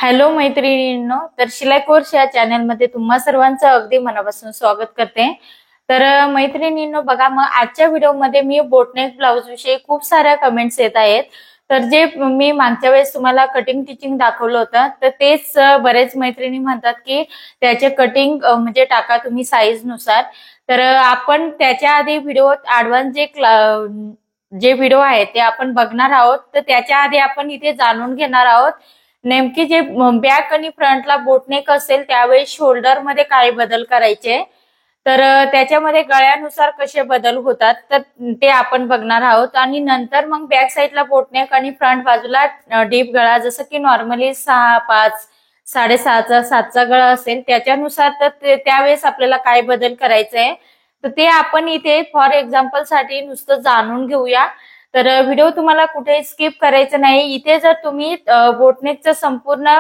Hello मैत्रिणींनो, तर शिलाई कोर्स या चॅनलमध्ये तुम्हा सर्वांचं अगदी मनापासून स्वागत करते। तर मैत्रिणींनो बघा, मग आजच्या व्हिडिओमध्ये मी बोटनेक ब्लाउज विषयी खूप साऱ्या कमेंट्स येत आहेत। तर जे मी मागच्या वेळेस तुम्हाला कटिंग टिचिंग दाखवलं होतं, तर तेच बरेच मैत्रिणी म्हणतात की त्याचे कटिंग म्हणजे टाका तुम्ही साईज नुसार। तर आपण त्याच्या आधी व्हिडिओ ऍडव्हान्स जे व्हिडिओ आहे ते आपण बघणार आहोत। तर त्याच्या आधी आपण इथे जाणून घेणार आहोत नेमकी जे बॅक आणि फ्रंटला बोटनेक असेल त्यावेळी शोल्डर मध्ये काय बदल करायचे, तर त्याच्यामध्ये गळ्यानुसार कसे बदल होतात तर ते आपण बघणार आहोत। आणि नंतर मग बॅक साईडला बोटनेक आणि फ्रंट बाजूला डीप गळा, जसं की नॉर्मली 6, 5, 6.5चा 7चा गळा असेल त्याच्यानुसार तर त्यावेळेस आपल्याला काय बदल करायचे तर ते आपण इथे फॉर एक्झाम्पल साठी नुसतं जाणून घेऊया। तर व्हिडिओ तुम्हाला कुठे स्किप करायचं नाही। इथे जर तुम्ही बोटनेकचं संपूर्ण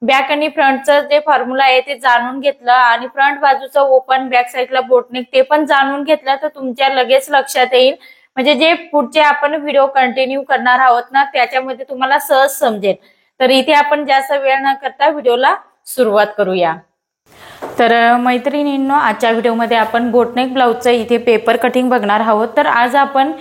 बॅक आणि फ्रंटचं जे फॉर्म्युला आहे ते जाणून घेतलं आणि फ्रंट बाजूचं ओपन बॅक साईडला बोटनेक ते पण जाणून घेतलं तर तुमच्या लगेच लक्षात येईल, म्हणजे जे पुढचे आपण व्हिडिओ कंटिन्यू करणार आहोत ना त्याच्यामध्ये तुम्हाला सहज समजेल। तर इथे आपण जास्त वेळ न करता व्हिडिओला सुरुवात करूया। तर मैत्रिणींनो, आजच्या व्हिडिओमध्ये आपण बोटनेक ब्लाउजचं इथे पेपर कटिंग बघणार आहोत। तर आज आपण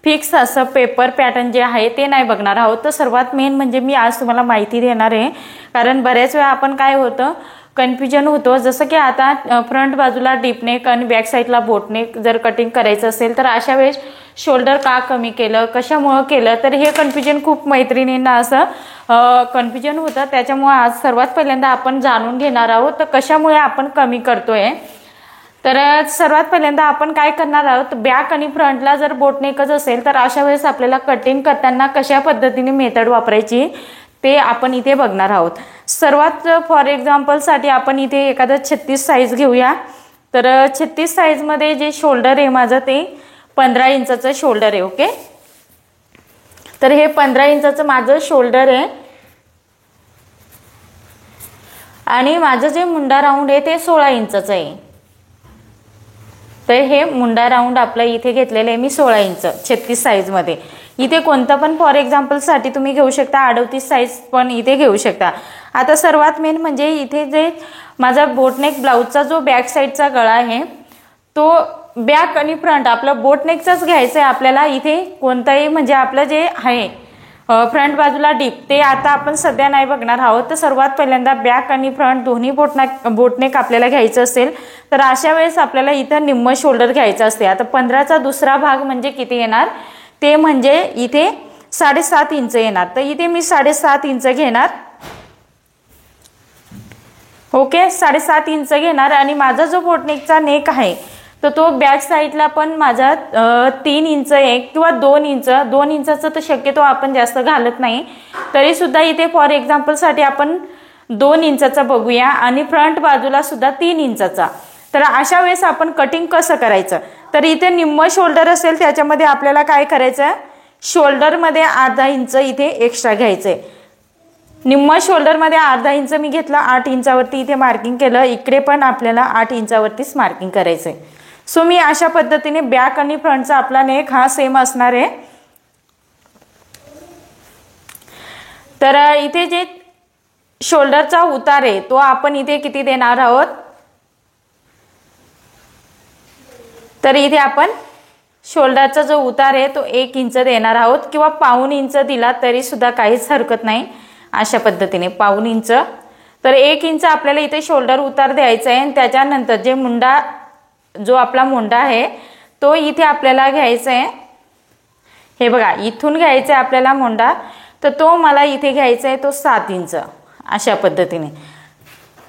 फिक्स असं पेपर पॅटर्न जे आहे ते नाही बघणार आहोत। तर सर्वात मेन म्हणजे मी आज तुम्हाला माहिती देणार आहे, कारण बरेच वेळा आपण काय होतं कन्फ्युजन होतो, जसं की आता फ्रंट बाजूला डीपनेक आणि बॅक साईडला बोटनेक जर कटिंग करायचं असेल तर अशा वेळेस शोल्डर का कमी केलं, कशामुळे केलं, तर हे कन्फ्युजन खूप मैत्रिणींना असं कन्फ्युजन होतं। त्याच्यामुळे आज सर्वात पहिल्यांदा आपण जाणून घेणार आहोत तर कशामुळे आपण कमी करतोय। तर सर्वात पहिल्यांदा आपण काय करणार आहोत, बॅक आणि फ्रंटला जर बोटनेकच असेल तर अशा वेळेस आपल्याला कटिंग करताना कशा पद्धतीने मेथड वापरायची ते आपण इथे बघणार आहोत। सर्वात फॉर एक्झाम्पल साठी आपण इथे एखादा 36 साईज घेऊया। तर 36 साईज मध्ये जे शोल्डर आहे माझं ते 15 इंचाचं शोल्डर आहे। ओके, तर हे 15 इंचाचं माझं शोल्डर आहे आणि माझं जे मुंडा राऊंड आहे ते 16 इंचाचं आहे। तर हे मुंडा राऊंड आपलं इथे घेतलेलं आहे मी 16 इंच 36 साईज मध्ये। इथे कोणतं पण फॉर एक्झाम्पल साठी तुम्ही घेऊ शकता, 38 साईज पण इथे घेऊ शकता। आता सर्वात मेन म्हणजे इथे जे माझा बोटनेक ब्लाउजचा जो बॅक साईडचा गळा आहे तो बॅक आणि फ्रंट आपलं बोटनेकचाच घ्यायचं आहे आपल्याला। इथे कोणताही म्हणजे आपलं जे आहे फ्रंट बाजूला डीप ते आता आपण सध्या नाही बघणार आहोत। तर सर्वात पहिल्यांदा बॅक आणि फ्रंट दोन्ही बोटनेक आपल्याला घ्यायचं असेल तर अशा वेळेस आपल्याला इथं निम्म शोल्डर घ्यायचं असते। आता 15चा दुसरा भाग म्हणजे किती येणार, ते म्हणजे इथे 7.5 इंच येणार। तर इथे मी 7.5 इंच घेणार। ओके, 7.5 इंच घेणार आणि माझा जो बोटनेकचा नेक आहे तर तो बॅक साईडला पण माझा 3 इंच आहे किंवा 2 इंच। 2 इंचाचं तर शक्यतो आपण जास्त घालत नाही, तरी सुद्धा इथे फॉर एक्झाम्पल साठी आपण 2 इंचाचा बघूया आणि फ्रंट बाजूला सुद्धा 3 इंचाचा। तर अशा वेळेस आपण कटिंग कसं करायचं, तर इथे निम्म शोल्डर असेल त्याच्यामध्ये आपल्याला काय करायचं, शोल्डर मध्ये अर्धा इंच इथे एक्स्ट्रा घ्यायचंय। निम्म शोल्डर मध्ये अर्धा इंच मी घेतला, 8 इंचावरती इथे मार्किंग केलं। इकडे पण आपल्याला 8 इंचावरतीच मार्किंग करायचंय। सो मी अशा पद्धतीने बॅक आणि फ्रंटचा आपला नेक हा सेम असणार आहे। तर इथे जे शोल्डरचा उतार आहे तो आपण इथे किती देणार आहोत, तर इथे आपण शोल्डरचा जो उतार आहे तो 1 इंच देणार आहोत किंवा पाऊण इंच दिला तरी सुद्धा काहीच हरकत नाही। अशा पद्धतीने पाऊण इंच, तर 1 इंच आपल्याला इथे शोल्डर उतार द्यायचा आहे। आणि त्याच्यानंतर जे मुंडा जो आपला मुंडा आहे तो इथे आपल्याला घ्यायचा आहे। हे बघा, इथून घ्यायचा आहे आपल्याला मुंडा, तर तो मला इथे घ्यायचा आहे तो 7 इंच अशा पद्धतीने।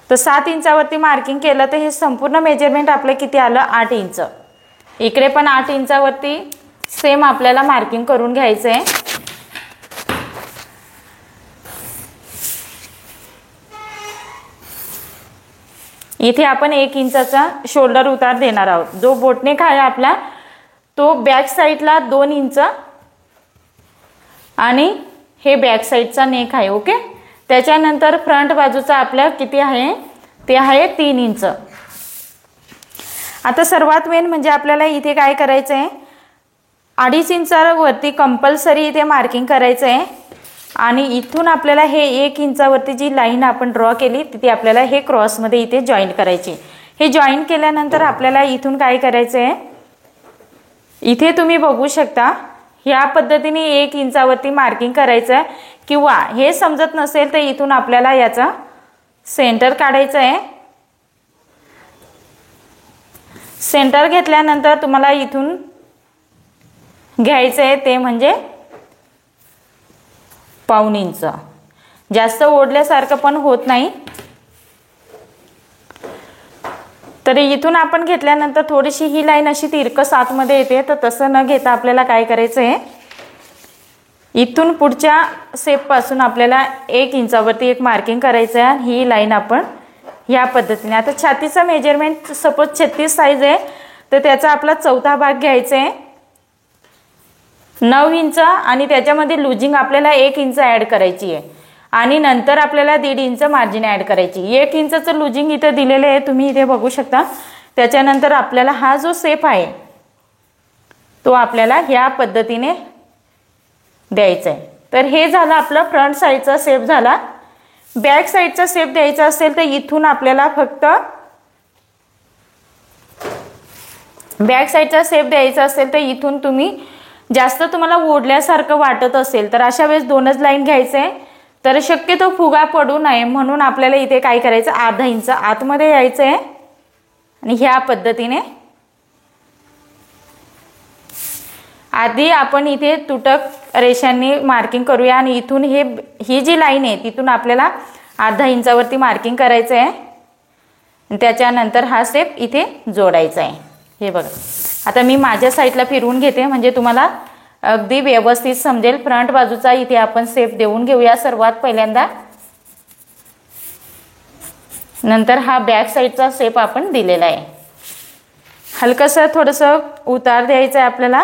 तर 7 इंचावरती मार्किंग केलं तर हे संपूर्ण मेजरमेंट आपलं किती आलं, 8 इंच। इकडे पण 8 इंचावरती सेम आपल्याला मार्किंग करून घ्यायचं आहे। इथे आपण 1 इंचाचा शोल्डर उतार देणार आहोत। जो बोटनेक आहे आपला तो बॅक साईडला 2 इंच आणि हे बॅक साईडचा नेक आहे। ओके, त्याच्यानंतर फ्रंट बाजूचा आपल्या किती आहे, ते आहे 3 इंच। आता सर्वात मेन म्हणजे आपल्याला इथे काय करायचं आहे, 2.5 इंचावरती कंपल्सरी इथे मार्किंग करायचं आहे। आणि इथून आपल्याला हे 1 इंचावरती जी लाईन आपण ड्रॉ केली तिथे आपल्याला हे क्रॉसमध्ये इथे जॉईन करायची। हे जॉईन केल्यानंतर आपल्याला इथून काय करायचं आहे, इथे तुम्ही बघू शकता ह्या पद्धतीने 1 इंचावरती मार्किंग करायचं आहे, किंवा हे समजत नसेल तर इथून आपल्याला याचा सेंटर काढायचं आहे। सेंटर घेतल्यानंतर तुम्हाला इथून घ्यायचं आहे ते म्हणजे पाऊण इंच। जास्त ओढल्यासारखं पण होत नाही, तर इथून आपण घेतल्यानंतर थोडीशी ही लाईन अशी तिरकस आतमध्ये येते, तर तसं न घेता आपल्याला काय करायचं आहे, इथून पुढच्या शेप पासून आपल्याला 1 इंचावरती एक मार्किंग करायचं आहे। ही लाईन आपण या पद्धतीने, आता छातीचा मेजरमेंट सपोज 36 साइज आहे तर त्याचा आपला चौथा भाग घ्यायचा आहे 9 इंच, आणि त्याच्यामध्ये लुजिंग आपल्याला 1 इंच ऍड करायची आहे, आणि नंतर आपल्याला 1.5 इंच मार्जिन ऍड करायची। 1 इंचचं लुजिंग इथे दिलेले आहे, तुम्ही इथे बघू शकता। त्याच्यानंतर आपल्याला हा जो शेप आहे तो आपल्याला ह्या पद्धतीने द्यायचा आहे। तर हे झालं आपलं फ्रंट साइडचा शेप झाला। बॅक साइडचा शेप द्यायचा असेल तर इथून आपल्याला फक्त बॅक साइडचा शेप द्यायचा असेल तर इथून तुम्ही जास्त तुम्हाला ओढल्यासारखं वाटत असेल तर अशा वेळेस 2च लाईन घ्यायचे, तर शक्यतो फुगा पडू नये म्हणून आपल्याला इथे काय करायचं, अर्धा इंच आतमध्ये यायचं आहे आणि ह्या पद्धतीने आधी आपण इथे तुटक रेषांनी मार्किंग करूया, आणि इथून ही जी लाईन आहे तिथून आपल्याला अर्धा इंचावरती मार्किंग करायचं आहे। त्याच्यानंतर हा शेप इथे जोडायचा आहे। हे बघा, आता मी माझ्या साईडला फिरवून घेते म्हणजे तुम्हाला अगदी व्यवस्थित समजेल। फ्रंट बाजूचा इथे आपण शेप देऊन घेऊया सर्वात पहिल्यांदा, नंतर हा बॅक साईडचा शेप आपण दिलेला आहे। हलकसं थोडंसं उतार द्यायचं आहे आपल्याला,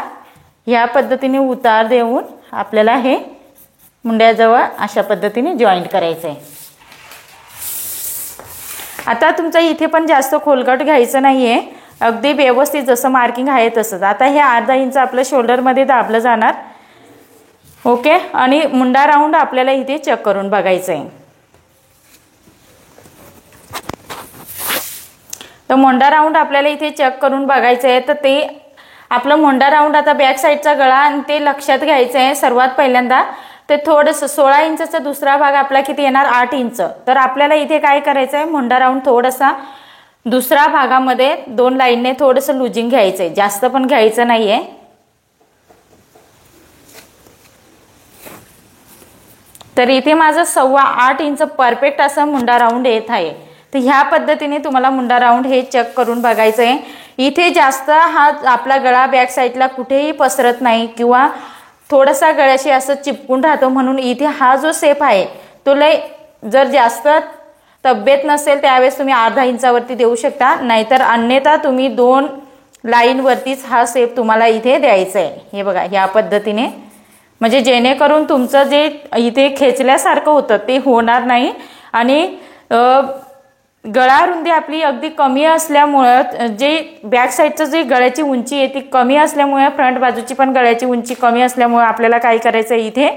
ह्या पद्धतीने उतार देऊन आपल्याला हे मुंड्याजवळ अशा पद्धतीने जॉईंट करायचं आहे। आता तुमचा इथे पण जास्त खोलगट घ्यायचं नाहीये, अगदी व्यवस्थित जसं मार्किंग आहे तसंच। आता हे अर्धा इंच आपलं शोल्डर मध्ये दाबलं जाणार, ओके। आणि मुंडा राऊंड आपल्याला इथे चेक करून बघायचं आहे। तर मुंडा राऊंड आपल्याला इथे चेक करून बघायचं आहे, तर ते आपलं मुंडा राऊंड आता बॅक साईडचा गळा आणि ते लक्षात घ्यायचं आहे सर्वात पहिल्यांदा। ते थोडंसं 16 इंचचा दुसरा भाग आपला किती येणार, 8 इंच। तर आपल्याला इथे काय करायचं आहे, मुंडा राऊंड थोडासा दुसरा भागामध्ये 2 लाईनने थोडंसं लुजिंग घ्यायचंय, जास्त पण घ्यायचं नाहीये। तर इथे माझं 8.25 इंच परफेक्ट असा मुंडा राऊंड येत आहे। तर ह्या पद्धतीने तुम्हाला मुंडा राऊंड हे चेक करून बघायचं आहे। इथे जास्त हा आपला गळा बॅक साईडला कुठेही पसरत नाही किंवा थोडासा गळ्याशी असं चिपकून राहतो, म्हणून इथे हा जो शेप आहे तो लय जर जास्त तब्येत नसेल त्यावेळेस तुम्ही अर्धा इंचावरती देऊ शकता, नाहीतर अन्यथा तुम्ही 2 लाईन वरतीच हा शेप तुम्हाला इथे द्यायचा आहे। हे बघा, ह्या पद्धतीने, म्हणजे जेणेकरून तुमचं जे इथे खेचल्यासारखं होतं ते होणार नाही, आणि गळा रुंदी आपली अगदी कमी असल्यामुळे जे बॅक साईडचं जे गळ्याची उंची आहे ती कमी असल्यामुळे, फ्रंट बाजूची पण गळ्याची उंची कमी असल्यामुळे आपल्याला काय करायचं आहे, इथे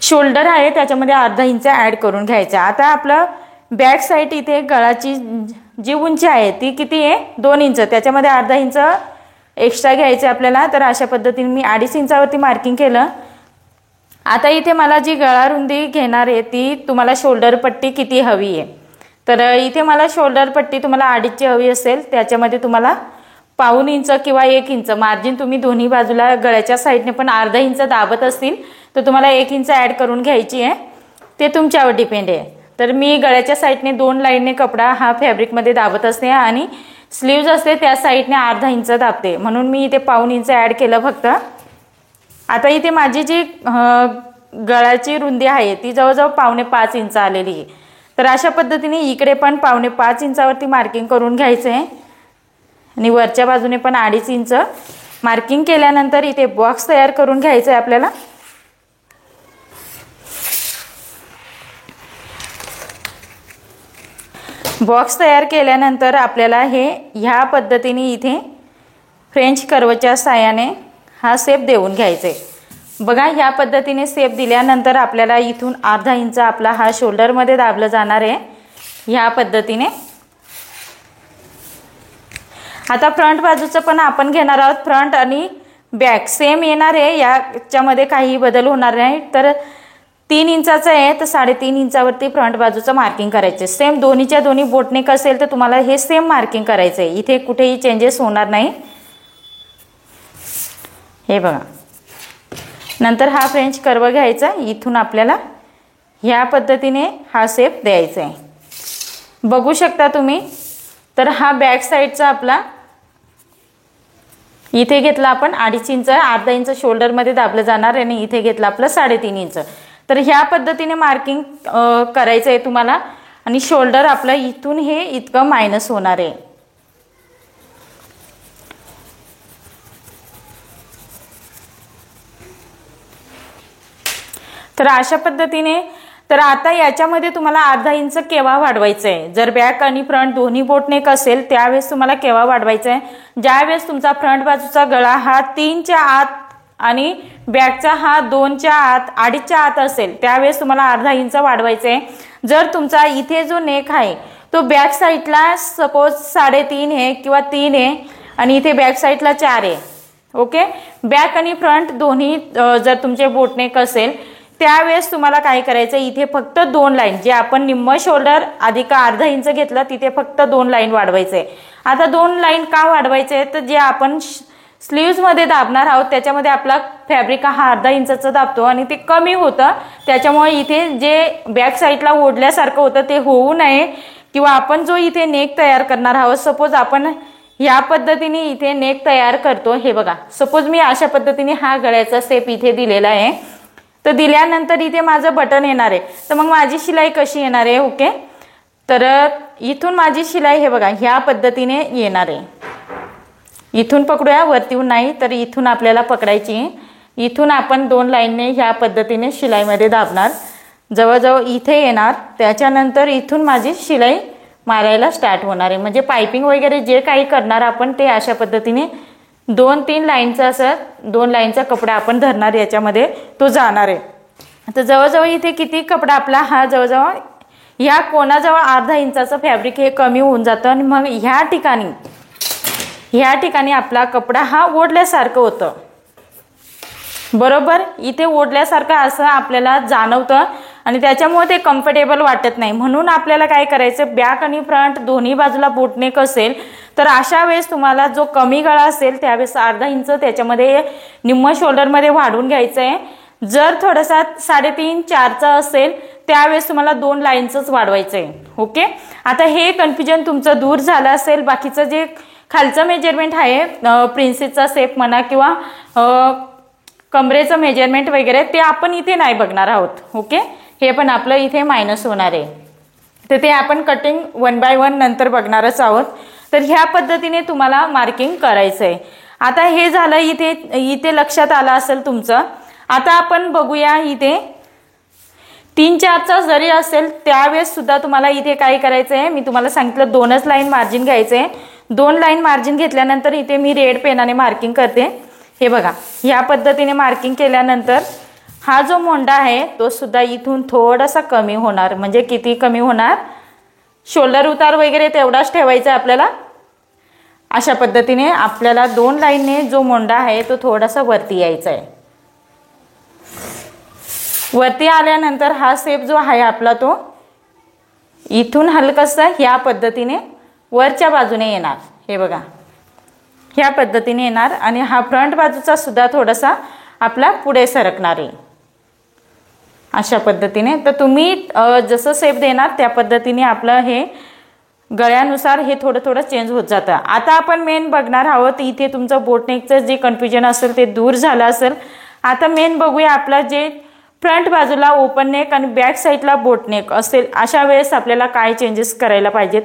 शोल्डर आहे त्याच्यामध्ये अर्धा इंच ऍड करून घ्यायचा। आता आपलं बॅक साईड इथे गळाची जी उंची आहे ती किती आहे, 2 इंच, त्याच्यामध्ये अर्धा इंच एक्स्ट्रा घ्यायचं आपल्याला। तर अशा पद्धतीने मी 2.5 इंचावरती मार्किंग केलं। आता इथे मला जी गळा रुंदी घेणार आहे ती तुम्हाला शोल्डर पट्टी किती हवी आहे, तर इथे मला शोल्डर पट्टी तुम्हाला 2.5 हवी असेल, त्याच्यामध्ये तुम्हाला पाऊण इंच किंवा 1 इंच मार्जिन तुम्ही दोन्ही बाजूला गळ्याच्या साईडने पण अर्धा इंच दाबत असतील तर तुम्हाला 1 इंच ऍड करून घ्यायची आहे, ते तुमच्यावर डिपेंड आहे। तर मी गळ्याच्या साईडने 2 लाईनने कपडा हा फॅब्रिक मध्ये दाबत असते, आणि स्लीव्ज असते त्या साईडने अर्धा इंच दाबते, म्हणून मी इथे पाऊण इंच ऍड केलं फक्त। आता इथे माझी जी गळ्याची रुंदी आहे ती जवळजवळ 4.25 इंच आलेली आहे। तर अशा पद्धतीने इकडे पण 4.25 इंचावरती मार्किंग करून घ्यायचं आहे, आणि वरच्या बाजूने पण 2.5 इंच मार्किंग केल्यानंतर इथे बॉक्स तयार करून घ्यायचं आहे आपल्याला। बॉक्स तयार केल्यानंतर आपल्याला हे ह्या पद्धतीने इथे फ्रेंच कर्वच्या साहाय्याने हा शेप देऊन घ्यायचे। बघा ह्या पद्धतीने शेप दिल्यानंतर आपल्याला इथून अर्धा इंच आपला हा शोल्डर मध्ये दाबलं जाणार आहे ह्या पद्धतीने। आता फ्रंट बाजूचं पण आपण घेणार आहोत। फ्रंट आणि बॅक सेम येणार आहे, याच्यामध्ये काही बदल होणार नाही। तर 3 इंचाचं आहे तर 3.5 इंचावरती फ्रंट बाजूचं मार्किंग करायचे। सेम दोन्हीच्या दोन्ही बोटनेक असेल तर तुम्हाला हे सेम मार्किंग करायचं आहे, इथे कुठेही चेंजेस होणार नाही। हे बघा, नंतर हा फ्रेंच कर्व घ्यायचा, इथून आपल्याला ह्या पद्धतीने हा शेप द्यायचा आहे, बघू शकता तुम्ही। तर हा बॅक साईडचा आपला इथे घेतला आपण 2.5 इंच, अर्धा इंच शोल्डर मध्ये दाबलं जाणार आणि इथे घेतला आपलं 3.5 इंच। तर ह्या पद्धतीने मार्किंग करायचं आहे तुम्हाला आणि शोल्डर आपलं इथून हे इतकं मायनस होणार आहे। तर अशा पद्धतीने, तर आता याच्यामध्ये तुम्हाला अर्धा इंच केव्हा वाढवायचं आहे, जर बॅक आणि फ्रंट दोन्ही बोटनेक असेल त्यावेळेस तुम्हाला केव्हा वाढवायचं आहे, ज्यावेळेस तुमचा फ्रंट बाजूचा गळा हा 3 च्या आत आणि बॅकचा हा 2 च्या आत 2.5 च्या आत असेल त्यावेळेस तुम्हाला अर्धा इंच वाढवायचं आहे। जर तुमचा इथे जो नेक आहे तो बॅक साईडला सपोज 3.5 आहे किंवा 3 आहे आणि इथे बॅक साईडला 4 आहे, ओके। बॅक आणि फ्रंट दोन्ही जर तुमचे बोटनेक असेल त्यावेळेस तुम्हाला काय करायचं, इथे फक्त 2 लाईन, जे आपण निम्म शोल्डर अधिक अर्धा इंच घेतलं तिथे फक्त 2 लाईन वाढवायचे। आता 2 लाईन का वाढवायचे, तर जे आपण स्लीव्स मध्ये दाबणार आहोत त्याच्यामध्ये आपला फॅब्रिक हा अर्धा इंचाचा दाबतो आणि ते कमी होतं, त्याच्यामुळे इथे जे बॅक साईडला ओढल्यासारखं होतं ते होऊ नये। किंवा आपण जो इथे नेक तयार करणार आहोत, सपोज आपण या पद्धतीने इथे नेक तयार करतो, हे बघा सपोज मी अशा पद्धतीने हा गळ्याचा शेप इथे दिलेला आहे, तर दिल्यानंतर इथे माझं बटन येणार आहे, तर मग माझी शिलाई कशी येणार आहे, ओके। तर इथून माझी शिलाई हे बघा ह्या पद्धतीने येणार आहे, इथून पकडूया वरतीहून नाही, तर इथून आपल्याला पकडायची, इथून आपण 2 लाईनने ह्या पद्धतीने शिलाईमध्ये दाबणार, जवळजवळ इथे येणार, त्याच्यानंतर इथून माझी शिलाई मारायला स्टार्ट होणार आहे। म्हणजे पाइपिंग वगैरे जे काही करणार आपण ते अशा पद्धतीने 2-3 लाईनचा असं 2 लाईनचा कपडा आपण धरणार, याच्यामध्ये तो जाणार आहे। आता जवळजवळ इथे किती कपडा आपला हा जवळजवळ ह्या कोणाजवळ अर्धा इंचाचं फॅब्रिक हे कमी होऊन जातं आणि मग ह्या ठिकाणी आपला कपडा हा ओढल्यासारखं होतं, बरोबर। इथे ओढल्यासारखं असं आपल्याला जाणवतं आणि त्याच्यामुळे ते कम्फर्टेबल वाटत नाही। म्हणून आपल्याला काय करायचं, बॅक आणि फ्रंट दोन्ही बाजूला बोटनेक असेल तर अशा वेळेस तुम्हाला जो कमी गळा असेल त्यावेळेस अर्धा इंच त्याच्यामध्ये निम्म शोल्डर मध्ये वाढवून घ्यायचं आहे। जर थोडासा 3.5-4चा असेल त्यावेळेस तुम्हाला 2 लाईनचंच वाढवायचं आहे, ओके। आता हे कन्फ्युजन तुमचं दूर झालं असेल। बाकीचं जे खालचं मेजरमेंट आहे, प्रिन्सेसचा शेप म्हणा किंवा कमरेचं मेजरमेंट वगैरे, ते आपण इथे नाही बघणार आहोत, ओके। हे पण आपलं इथे मायनस होणार आहे, तर ते आपण कटिंग 1 बाय 1 नंतर बघणारच आहोत। तर ह्या पद्धतीने तुम्हाला मार्किंग करायचं आहे। आता हे झालं, इथे लक्षात आलं असेल तुमचं। आता आपण बघूया, इथे 3-4चा जरी असेल त्यावेळेस सुद्धा तुम्हाला इथे काय करायचं आहे, मी तुम्हाला सांगितलं 2च लाईन मार्जिन घ्यायचे आहे। 2 लाईन मार्जिन घेतल्यानंतर इथे मी रेड पेनाने मार्किंग करते, हे बघा ह्या पद्धतीने मार्किंग केल्यानंतर हा जो मोंडा आहे तो सुद्धा इथून थोडासा कमी होणार। म्हणजे किती कमी होणार, शोल्डर उतार वगैरे तेवढाच ठेवायचा आपल्याला। अशा पद्धतीने आपल्याला 2 लाईनने जो मोंडा आहे तो थोडासा वरती यायचा आहे। वरती आल्यानंतर हा शेप जो आहे आपला तो इथून हलकासा ह्या पद्धतीने वरच्या बाजूने येणार, हे बघा ह्या पद्धतीने येणार आणि हा फ्रंट बाजूचा सुद्धा थोडासा आपला पुढे सरकणार आहे अशा पद्धतीने। तर तुम्ही जसं शेप देणार त्या पद्धतीने आपलं हे गळ्यानुसार हे थोडं थोडं चेंज होत जातं। आता आपण मेन बघणार आहोत, इथे तुमचं बोटनेकचं जे कन्फ्युजन असेल ते दूर झालं असेल। आता मेन बघूया आपला जे फ्रंट बाजूला ओपन नेक आणि बॅक साईडला बोटनेक असेल अशा वेळेस आपल्याला काय चेंजेस करायला पाहिजे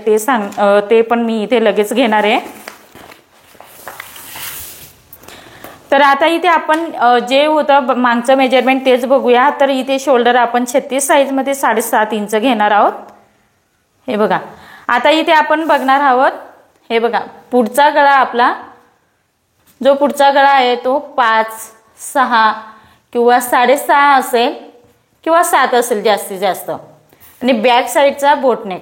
ते पण मी इथे लगेच घेणार आहे। तर आता इथे आपण जे होतं मागचं मेजरमेंट तेच बघूया। तर इथे शोल्डर आपण 36 साईज मध्ये 7.5 इंच घेणार आहोत, हे बघा। आता इथे आपण बघणार आहोत, हे बघा पुढचा गळा आपला जो पुढचा गळा आहे तो 5, 6 किंवा 6.5 असेल किंवा 7 असेल जास्तीत जास्त. आणि बॅक साईडचा बोटनेक,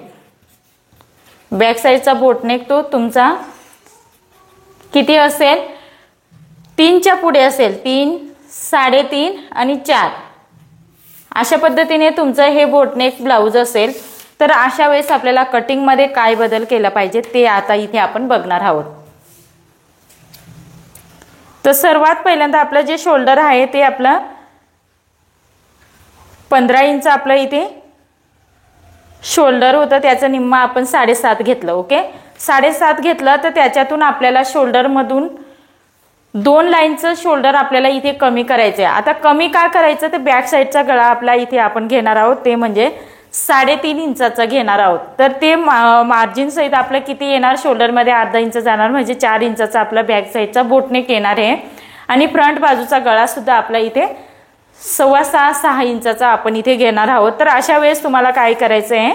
बॅक साईडचा बोटनेक तो तुमचा किती असेल, 3च्या पुढे असेल, 3, 3.5 आणि 4 अशा पद्धतीने तुमचं हे बोटनेक ब्लाऊज असेल. तर अशा वेळेस आपल्याला कटिंगमध्ये काय बदल केला पाहिजे ते आता इथे आपण बघणार आहोत. तर सर्वात पहिल्यांदा आपलं जे शोल्डर आहे ते आपलं 15 इंच आपलं इथे शोल्डर होतं, त्याचं निम्मा आपण 7.5 घेतलं. ओके, 7.5 घेतलं तर त्याच्यातून आपल्याला शोल्डरमधून 2 लाईनचं शोल्डर आपल्याला इथे कमी करायचं आहे. आता कमी का करायचं, तर बॅक साईडचा गळा आपला इथे आपण घेणार आहोत ते म्हणजे 3.5 इंचाचा घेणार आहोत. तर ते मार्जिन सहित आपलं किती येणार, शोल्डरमध्ये अर्धा इंच जाणार म्हणजे 4 इंचाचा आपला बॅक साईडचा बोटनेक येणार आहे. आणि फ्रंट बाजूचा गळा सुद्धा आपला इथे 6.25-6 इंचाचा आपण इथे घेणार आहोत. तर अशा वेळेस तुम्हाला काय करायचं आहे,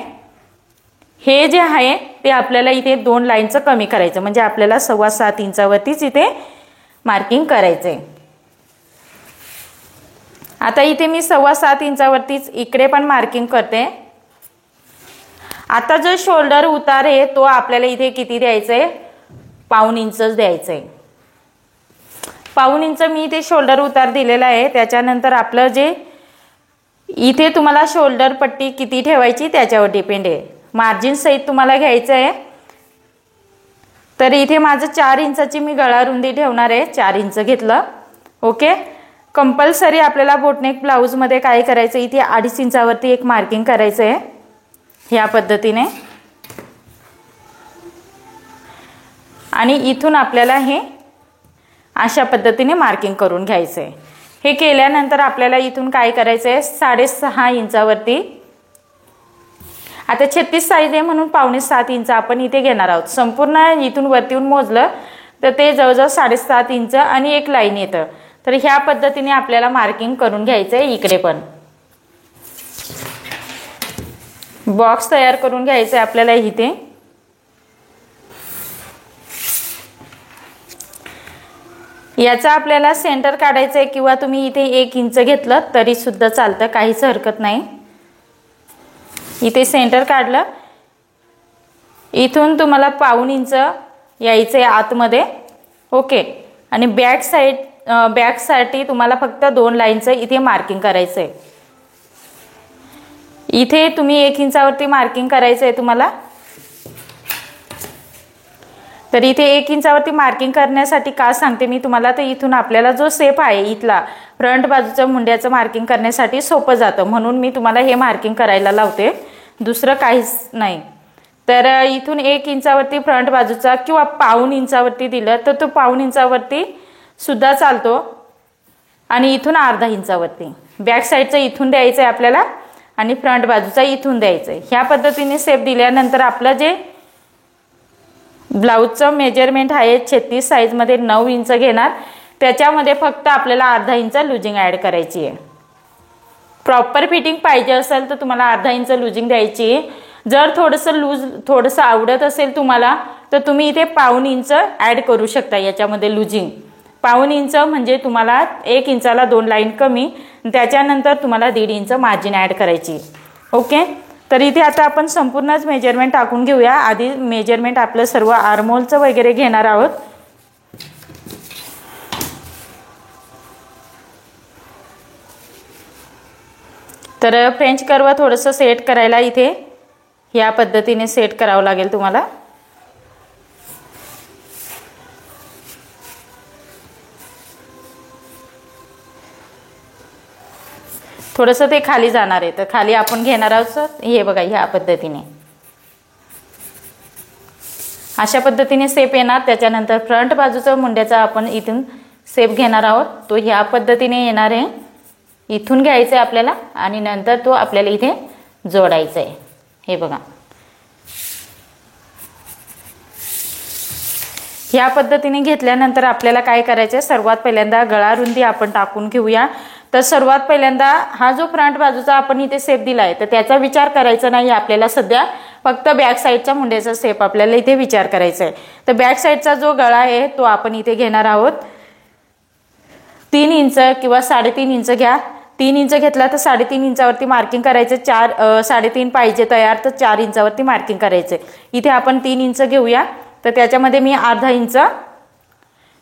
हे जे आहे ते आपल्याला इथे 2 लाईनचं कमी करायचं म्हणजे आपल्याला 7.25 इंचावरतीच इथे मार्किंग करायचंय. आता इथे मी 7.25 इंचावरतीच इकडे पण मार्किंग करते. आता जो शोल्डर उतार आहे तो आपल्याला इथे किती द्यायचंय, 1/2 इंचच द्यायचंय. 1/2 इंच मी इथे शोल्डर उतार दिलेला आहे. त्याच्यानंतर आपलं जे इथे तुम्हाला शोल्डर पट्टी किती ठेवायची त्याच्यावर डिपेंड आहे, मार्जिन सहित तुम्हाला घ्यायचं आहे. तर इथे माझं 4 इंचाची मी गळा रुंदी ठेवणार आहे, 4 इंच घेतलं. ओके, कंपल्सरी आपल्याला बोटनेक ब्लाऊज मध्ये काय करायचं, इथे 2.5 इंचावरती एक मार्किंग करायचं आहे ह्या पद्धतीने. आणि इथून आपल्याला हे अशा पद्धतीने मार्किंग करून घ्यायचं आहे. हे केल्यानंतर आपल्याला इथून काय करायचं आहे, 6.5 इंचावरती, आता 36 साईज आहे म्हणून 6.25 इंच आपण इथे घेणार आहोत. संपूर्ण इथून वरतीहून मोजलं तर ते जवळजवळ 7.5 इंच आणि एक लाईन येतं. तर ह्या पद्धतीने आपल्याला मार्किंग करून घ्यायचं आहे. इकडे पण बॉक्स तयार करून घ्यायचं आहे आपल्याला इथे. याचा आपल्याला सेंटर काढायचं आहे किंवा तुम्ही इथे 1 इंच घेतलं तरी सुद्धा चालतं, काहीच हरकत नाही. इथे सेंटर काढलं, इथून तुम्हाला 1/2 इंच यायचंय आतमध्ये. ओके, आणि बॅक साठी तुम्हाला फक्त 2 लाईनचं इथे मार्किंग करायचंय. इथे तुम्ही 1 इंचावरती मार्किंग करायचंय तुम्हाला. तर इथे 1 इंचावरती मार्किंग करण्यासाठी का सांगते मी तुम्हाला, तर इथून आपल्याला जो शेप आहे इथला फ्रंट बाजूचं मुंड्याचं मार्किंग करण्यासाठी सोपं जातं म्हणून मी तुम्हाला हे मार्किंग करायला लावते, दुसरं काहीच नाही. तर इथून 1 इंचावरती फ्रंट बाजूचा किंवा 1/2 इंचावरती दिलं तर तो 1/2 इंचावरती सुद्धा चालतो. आणि इथून अर्धा इंचावरती बॅक साईडचं इथून द्यायचं आहे आपल्याला आणि फ्रंट बाजूचा इथून द्यायचं आहे. ह्या पद्धतीने शेप दिल्यानंतर आपलं जे ब्लाऊजचं मेजरमेंट आहे 36 साईजमध्ये 9 इंच घेणार, त्याच्यामध्ये फक्त आपल्याला अर्धा इंच लुजिंग ॲड करायची आहे. प्रॉपर फिटिंग पाहिजे असेल तर तुम्हाला अर्धा इंच लुजिंग द्यायची आहे. जर थोडंसं आवडत असेल तुम्हाला तर तुम्ही इथे 1/2 इंच ॲड करू शकता याच्यामध्ये लुजिंग. 1/2 इंच म्हणजे तुम्हाला 1 इंचाला 2 लाईन कमी, त्याच्यानंतर तुम्हाला 1.5 इंच मार्जिन ॲड करायची. ओके, तर इथे आता आपण संपूर्णच मेजरमेंट टाकून घेऊया. आधी मेजरमेंट आपलं सर्व आर्महोलचं वगैरे घेणार आहोत. तर फ्रेंच कर्व थोडंसं सेट करायला इथे ह्या पद्धतीने सेट करावं लागेल तुम्हाला. थोडंसं ते खाली जाणार आहे तर खाली आपण घेणार आहोत हे बघा ह्या पद्धतीने, अशा पद्धतीने शेप येणार. त्याच्यानंतर फ्रंट बाजूचा मुंड्याचा आपण इथून शेप घेणार आहोत, तो ह्या पद्धतीने येणार आहे. इथून घ्यायचं आहे आपल्याला आणि नंतर तो आपल्याला इथे जोडायचा आहे. हे बघा ह्या पद्धतीने घेतल्यानंतर आपल्याला काय करायचं आहे, सर्वात पहिल्यांदा गळा रुंदी आपण टाकून घेऊया. तर सर्वात पहिल्यांदा हा जो फ्रंट बाजूचा आपण इथे शेप दिला आहे तर त्याचा विचार करायचा नाही आपल्याला, सध्या फक्त बॅक साईडच्या मुंड्याचा शेप आपल्याला इथे विचार करायचा आहे. तर बॅक साईडचा जो गळा आहे तो आपण इथे घेणार आहोत. 3 इंच किंवा 3.5 इंच घ्या. 3 इंच घेतला तर 3.5 इंचावरती मार्किंग करायचं. 3.5 पाहिजे तयार तर 4 इंचावरती मार्किंग करायचं. इथे आपण 3 इंच घेऊया. तर त्याच्यामध्ये मी अर्धा इंच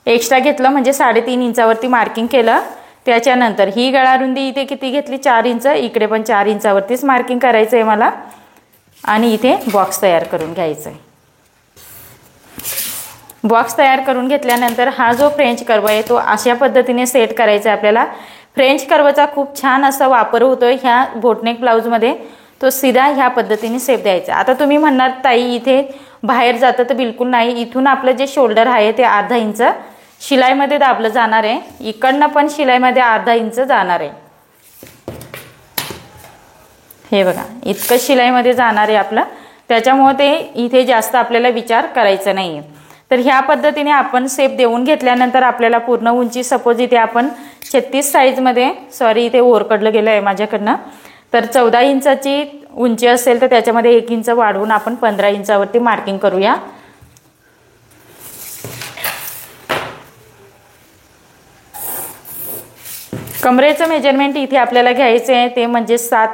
एक्स्ट्रा घेतलं म्हणजे 3.5 इंचावरती मार्किंग केलं. त्याच्यानंतर ही गळा रुंदी इथे किती घेतली 4 इंच. इकडे पण 4 इंचावरतीच मार्किंग करायचं आहे मला. आणि इथे बॉक्स तयार करून घ्यायचा आहे. बॉक्स तयार करून घेतल्यानंतर हा जो फ्रेंच कर्व आहे तो अशा पद्धतीने सेट करायचा आहे आपल्याला. फ्रेंच कर्वचा खूप छान असा वापर होतोय ह्या बोटनेक ब्लाऊजमध्ये. तो सीधा ह्या पद्धतीने सेप द्यायचा. आता तुम्ही म्हणणार ताई इथे बाहेर जातं तर बिलकुल नाही. इथून आपलं जे शोल्डर आहे ते अर्धा इंच शिलाईमध्ये दाबलं जाणार आहे. इकडनं पण शिलाईमध्ये अर्धा इंच जाणार आहे. हे बघा इतकं शिलाईमध्ये जाणार आहे आपलं. त्याच्यामुळे ते इथे जास्त आपल्याला विचार करायचा नाही. तर ह्या पद्धतीने आपण सेप देऊन घेतल्यानंतर आपल्याला पूर्ण उंची सपोज इथे आपण 36 साईजमध्ये सॉरी इथे ओरकडलं गेलं आहे माझ्याकडनं. तर 14 इंचाची उंची असेल तर त्याच्यामध्ये 1 इंच वाढवून आपण 15 इंचावरती मार्किंग करूया. कमरेचं मेजरमेंट इथे आपल्याला घ्यायचं आहे ते म्हणजे 7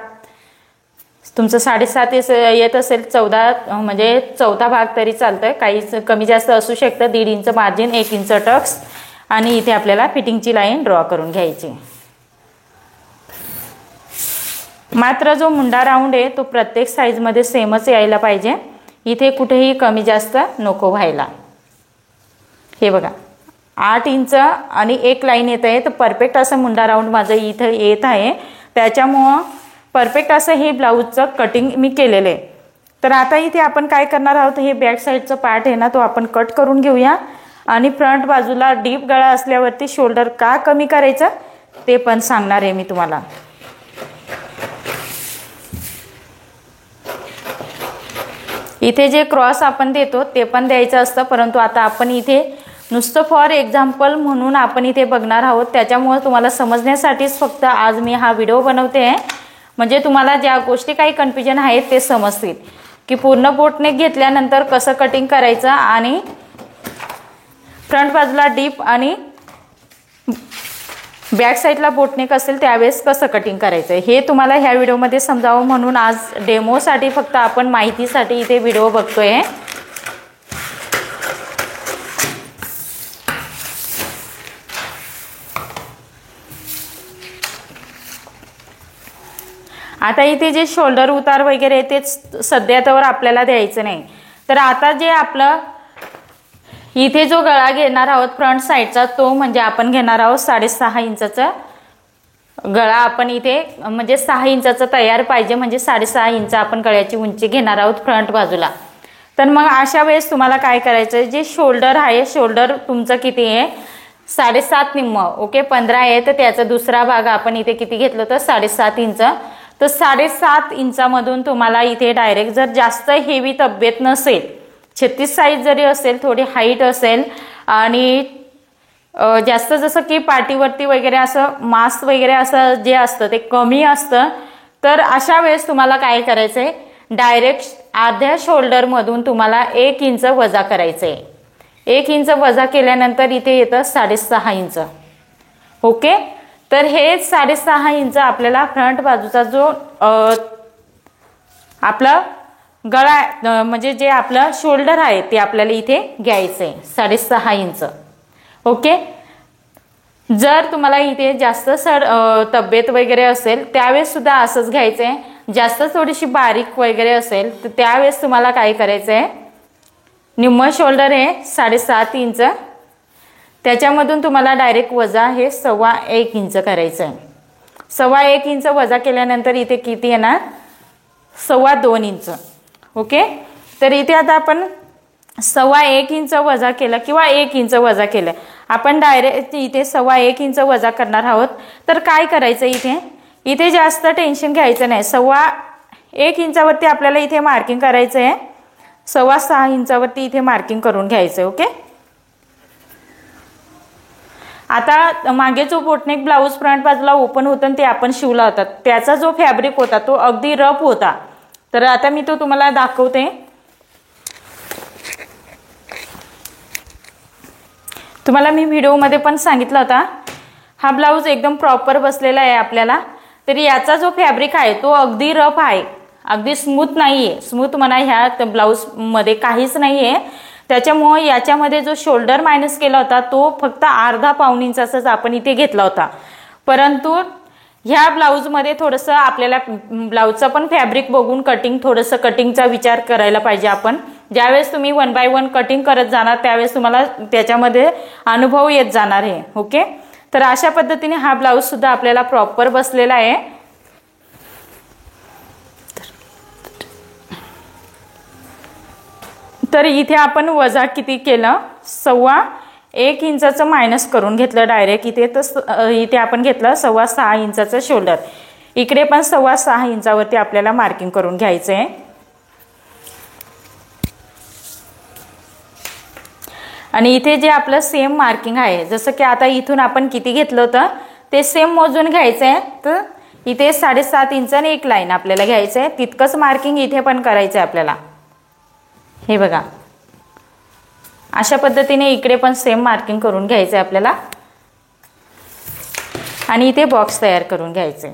तुमचं 7.5 येत असेल 14 म्हणजे चौथा भाग तरी चालतंय. काही कमी जास्त असू शकतं. 1.5 इंच मार्जिन 1 इंच टक्स आणि इथे आपल्याला फिटिंगची लाईन ड्रॉ करून घ्यायची. मात्र जो मुंडा राऊंड आहे तो प्रत्येक साईजमध्ये सेमच यायला पाहिजे. इथे कुठेही कमी जास्त नको व्हायला. हे बघा 8 इंच आणि 1 लाईन येत आहे. तर परफेक्ट असं मुंडा राऊंड माझं इथं येत आहे. त्याच्यामुळं परफेक्ट असं हे ब्लाऊजचं कटिंग मी केलेलं आहे. तर आता इथे आपण काय करणार आहोत हे बॅक साईडचं पार्ट आहे ना तो आपण कट करून घेऊया. आणि फ्रंट बाजूला डीप गळा असल्यावरती शोल्डर का कमी करायचं ते पण सांगणार आहे मी तुम्हाला. इथे जे क्रॉस आपण देतो ते पण द्यायचं असतं. परंतु आता आपण इथे नुसतं फॉर एक्झाम्पल म्हणून आपण इथे बघणार आहोत. त्याच्यामुळे तुम्हाला समजण्यासाठीच फक्त आज मी हा व्हिडिओ बनवते आहे. म्हणजे तुम्हाला ज्या गोष्टी काही कन्फ्युजन आहेत ते समजतील की पूर्ण बोटनेक घेतल्यानंतर कसं कटिंग करायचं आणि फ्रंट बाजूला डीप आणि बॅक साईडला बोटनेक असेल त्यावेळेस कसं कटिंग करायचं हे तुम्हाला ह्या व्हिडिओमध्ये समजावं म्हणून आज डेमोसाठी फक्त आपण माहितीसाठी इथे व्हिडिओ बघतोय. आता इथे जे शोल्डर उतार वगैरे ते सध्या त्यावर आपल्याला द्यायचं नाही. तर आता जे आपलं इथे जो गळा घेणार आहोत फ्रंट साईडचा तो म्हणजे आपण घेणार आहोत 6.5 इंचाचा गळा. आपण इथे म्हणजे 6 इंचाचा तयार पाहिजे म्हणजे 6.5 इंच आपण गळ्याची उंची घेणार आहोत फ्रंट बाजूला. तर मग अशा वेळेस तुम्हाला काय करायचं जे शोल्डर आहे शोल्डर तुमचं किती आहे 7.5 निम्म ओके 15 आहे. तर त्याचा दुसरा भाग आपण इथे किती घेतलं तर 7.5 इंच. तर 7.5 इंचामधून तुम्हाला इथे डायरेक्ट जर जास्त हेवी तब्येत नसेल 36 साईज जरी असेल थोडी हाईट असेल आणि जास्त जसं की पाठीवरती वगैरे असं मास वगैरे असं जे असतं ते कमी असतं. तर अशा वेळेस तुम्हाला काय करायचं आहे डायरेक्ट अर्ध्या शोल्डरमधून तुम्हाला 1 इंच वजा करायचं आहे. 1 इंच वजा केल्यानंतर इथे येतं 6.5 इंच ओके. तर हे 6.5 इंच आपल्याला फ्रंट बाजूचा जो आपला गळा म्हणजे जे आपलं शोल्डर आहे ते आपल्याला इथे घ्यायचं आहे 6.5 इंच ओके. जर तुम्हाला इथे जास्त तब्येत वगैरे असेल त्यावेळेस सुद्धा असंच घ्यायचं आहे. जास्त थोडीशी बारीक वगैरे असेल तर त्यावेळेस तुम्हाला काय करायचं आहे निम्म शोल्डर आहे 7.5 इंच त्याच्यामधून तुम्हाला डायरेक्ट वजा हे 1.25 इंच करायचं आहे. 1.25 इंच वजा केल्यानंतर इथे किती येणार 2.25 इंच ओके. तर इथे आता आपण 1.25 इंच वजा केलं किंवा 1 इंच वजा केलं आपण डायरेक्ट इथे 1.25 इंच वजा करणार आहोत. तर काय करायचं इथे जास्त टेन्शन घ्यायचं नाही. 1.25 इंचावरती आपल्याला इथे मार्किंग करायचं आहे. 6.25 इंचावरती इथे मार्किंग करून घ्यायचं ओके. आता मागे जो बोटनेक ब्लाऊज फ्रंट बाजूला ओपन होतं ते आपण शिवला होता त्याचा जो फॅब्रिक होता तो अगदी रफ होता. तर आता मी तो तुम्हाला दाखवते. तुम्हाला मी व्हिडिओमध्ये पण सांगितलं होता हा ब्लाऊज एकदम प्रॉपर बसलेला आहे आपल्याला। तरी याचा जो फॅब्रिक आहे तो अगदी रफ आहे, अगदी स्मूथ नाहीये। स्मूथ म्हणा ह्या ब्लाऊज मध्ये काहीच नाहीये। त्याच्यामुळे याच्यामध्ये जो शोल्डर मायनस केला होता तो फक्त अर्धा पाऊण इंचाचाच आपण इथे घेतला होता। परंतु ह्या ब्लाऊज मध्ये थोडंसं आपल्याला ब्लाऊजचा पण फॅब्रिक बघून थोडंसं कटिंगचा विचार करायला पाहिजे आपण। ज्यावेळेस तुम्ही 1 बाय 1 कटिंग करत जाणार त्यावेळेस तुम्हाला त्याच्यामध्ये अनुभव येत जाणार आहे। ओके, तर अशा पद्धतीने हा ब्लाऊज सुद्धा आपल्याला प्रॉपर बसलेला आहे। तर इथे आपण वजा किती केलं, 1.25 इंचाचं मायनस करून घेतलं डायरेक्ट इथे। तर इथे आपण घेतलं 6.25 इंचाचं शोल्डर, इकडे पण 6.25 इंचावरती आपल्याला मार्किंग करून घ्यायचं आहे। आणि इथे जे आपलं सेम मार्किंग आहे, जसं की आता इथून आपण किती घेतलं होतं ते सेम मोजून घ्यायचं आहे। तर इथे 7.5 इंच आणि एक लाईन आपल्याला घ्यायचं आहे, तितकंच मार्किंग इथे पण करायचं आहे आपल्याला। हे बघा, अशा पद्धतीने इकडे पण सेम मार्किंग करून घ्यायचं आहे आपल्याला आणि इथे बॉक्स तयार करून घ्यायचे।